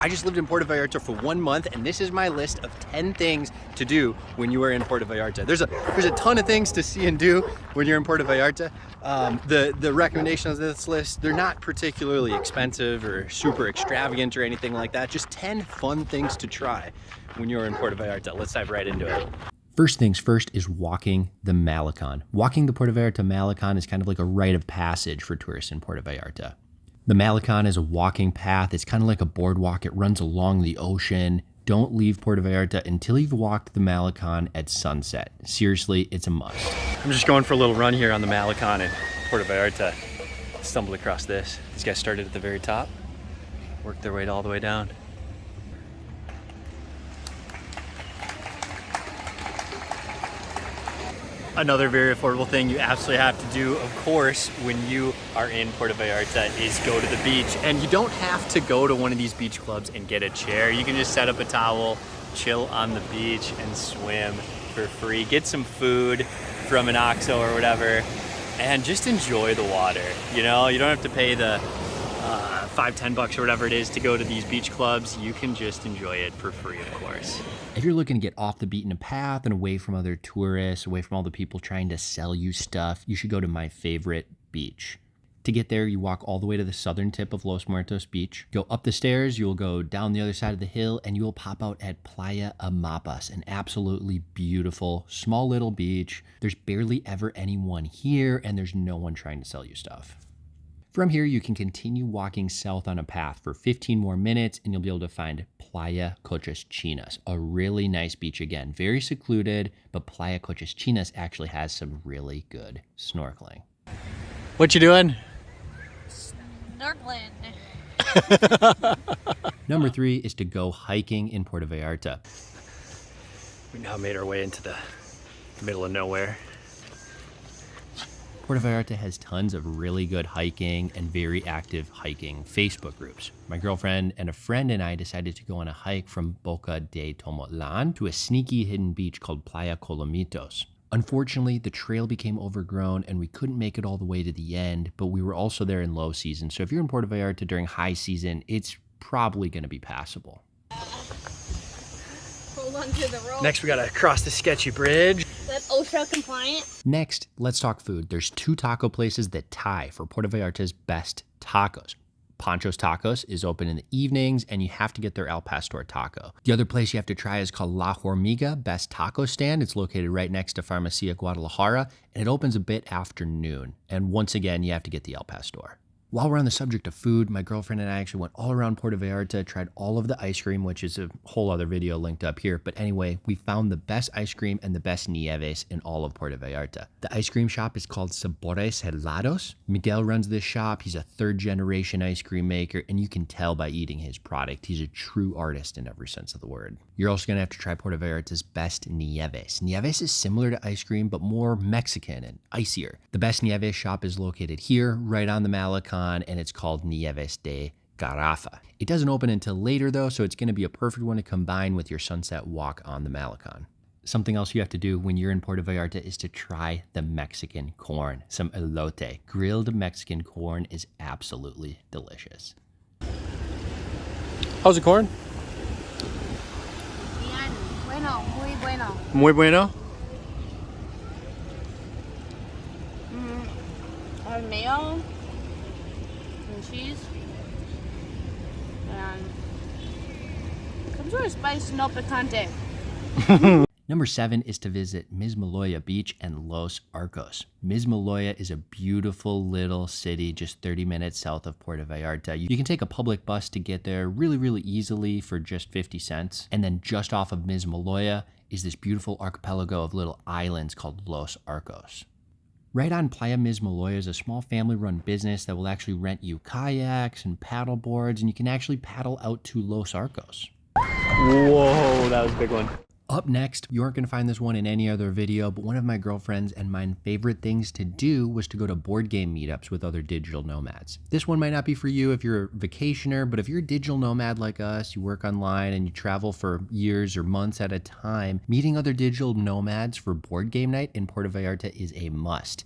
I just lived in Puerto Vallarta for 1 month, and this is my list of 10 things to do when you are in Puerto Vallarta. There's a ton of things to see and do when you're in Puerto Vallarta. The recommendations of this list, they're not particularly expensive or super extravagant or anything like that. Just 10 fun things to try when you're in Puerto Vallarta. Let's dive right into it. First things first is walking the Malecon. Walking the Puerto Vallarta Malecon is kind of like a rite of passage for tourists in Puerto Vallarta. The Malecon is a walking path. It's kind of like a boardwalk. It runs along the ocean. Don't leave Puerto Vallarta until you've walked the Malecon at sunset. Seriously, it's a must. I'm just going for a little run here on the Malecon in Puerto Vallarta. Stumbled across this. These guys started at the very top, worked their way all the way down. Another very affordable thing you absolutely have to do, of course, when you are in Puerto Vallarta is go to the beach. And you don't have to go to one of these beach clubs and get a chair. You can just set up a towel, chill on the beach, and swim for free. Get some food from an OXXO or whatever, and just enjoy the water. You know, you don't have to pay the $5-10 or whatever it is to go to these beach clubs. You can just enjoy it for free, of course. If you're looking to get off the beaten path and away from other tourists, away from all the people trying to sell you stuff, you should go to my favorite beach. To get there, you walk all the way to the southern tip of Los Muertos Beach. Go up the stairs, you'll go down the other side of the hill, and you will pop out at Playa Amapas, an absolutely beautiful, small little beach. There's barely ever anyone here, and there's no one trying to sell you stuff. From here, you can continue walking south on a path for 15 more minutes, and you'll be able to find Playa Conchas, a really nice beach again. Very secluded, but Playa Conchas actually has some really good snorkeling. What you doing? Snorkeling. Number 3 is to go hiking in Puerto Vallarta. We now made our way into the middle of nowhere. Puerto Vallarta has tons of really good hiking and very active hiking Facebook groups. My girlfriend and a friend and I decided to go on a hike from Boca de Tomotlan to a sneaky hidden beach called Playa Colomitos. Unfortunately, the trail became overgrown and we couldn't make it all the way to the end, but we were also there in low season. So if you're in Puerto Vallarta during high season, it's probably going to be passable. Hold on to the rope. Next, we got to cross the sketchy bridge. That's OSHA compliant. Next, let's talk food. There's 2 taco places that tie for Puerto Vallarta's best tacos. Pancho's Tacos is open in the evenings, and you have to get their al pastor taco. The other place you have to try is called La Hormiga Best Taco Stand. It's located right next to Farmacia Guadalajara, and it opens a bit after noon. And once again, you have to get the al pastor. While we're on the subject of food, my girlfriend and I actually went all around Puerto Vallarta, tried all of the ice cream, which is a whole other video linked up here. But anyway, we found the best ice cream and the best nieves in all of Puerto Vallarta. The ice cream shop is called Sabores Helados. Miguel runs this shop. He's a 3rd-generation ice cream maker, and you can tell by eating his product. He's a true artist in every sense of the word. You're also going to have to try Puerto Vallarta's best nieves. Nieves is similar to ice cream, but more Mexican and icier. The best nieves shop is located here, right on the Malecon, and it's called Nieves de Garrafa. It doesn't open until later though, so it's going to be a perfect one to combine with your sunset walk on the Malecon. Something else you have to do when you're in Puerto Vallarta is to try the Mexican corn, some elote. Grilled Mexican corn is absolutely delicious. How's the corn? Bien. Bueno, muy bueno. Muy bueno. Mayo and cheese and some sort of spice, no picante. Number 7 is to visit Mismaloya Beach and Los Arcos. Mismaloya is a beautiful little city just 30 minutes south of Puerto Vallarta. You can take a public bus to get there really easily for just 50 cents. And then just off of Mismaloya is this beautiful archipelago of little islands called Los Arcos. Right on Playa Mismaloya is a small family-run business that will actually rent you kayaks and paddle boards, and you can actually paddle out to Los Arcos. Whoa, that was a big one. Up next, you aren't going to find this one in any other video, but one of my girlfriends and mine favorite things to do was to go to board game meetups with other digital nomads. This one might not be for you if you're a vacationer, but if you're a digital nomad like us, you work online and you travel for years or months at a time, meeting other digital nomads for board game night in Puerto Vallarta is a must.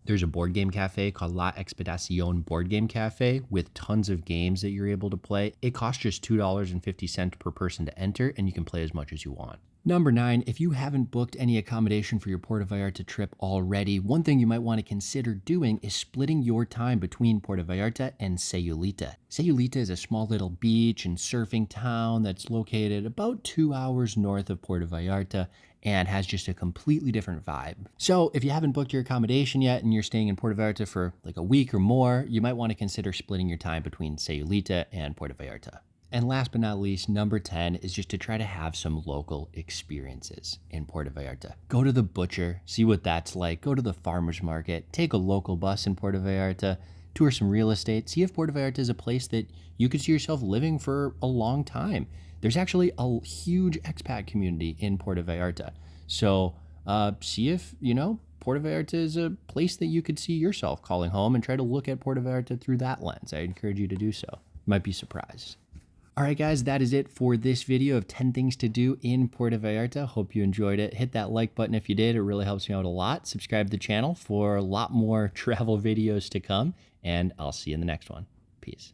There's a board game cafe called La Expedición Board Game Cafe with tons of games that you're able to play. It costs just $2.50 per person to enter, and you can play as much as you want. Number 9, if you haven't booked any accommodation for your Puerto Vallarta trip already, one thing you might want to consider doing is splitting your time between Puerto Vallarta and Sayulita. Sayulita is a small little beach and surfing town that's located about 2 hours north of Puerto Vallarta and has just a completely different vibe. So if you haven't booked your accommodation yet and you're staying in Puerto Vallarta for like a week or more, you might want to consider splitting your time between Sayulita and Puerto Vallarta. And last but not least, number 10 is just to try to have some local experiences in Puerto Vallarta. Go to the butcher, see what that's like. Go to the farmer's market, take a local bus in Puerto Vallarta, tour some real estate, see if Puerto Vallarta is a place that you could see yourself living for a long time. There's actually a huge expat community in Puerto Vallarta. So see if, Puerto Vallarta is a place that you could see yourself calling home, and try to look at Puerto Vallarta through that lens. I encourage you to do so. You might be surprised. All right, guys, that is it for this video of 10 things to do in Puerto Vallarta. Hope you enjoyed it. Hit that like button if you did. It really helps me out a lot. Subscribe to the channel for a lot more travel videos to come, and I'll see you in the next one. Peace.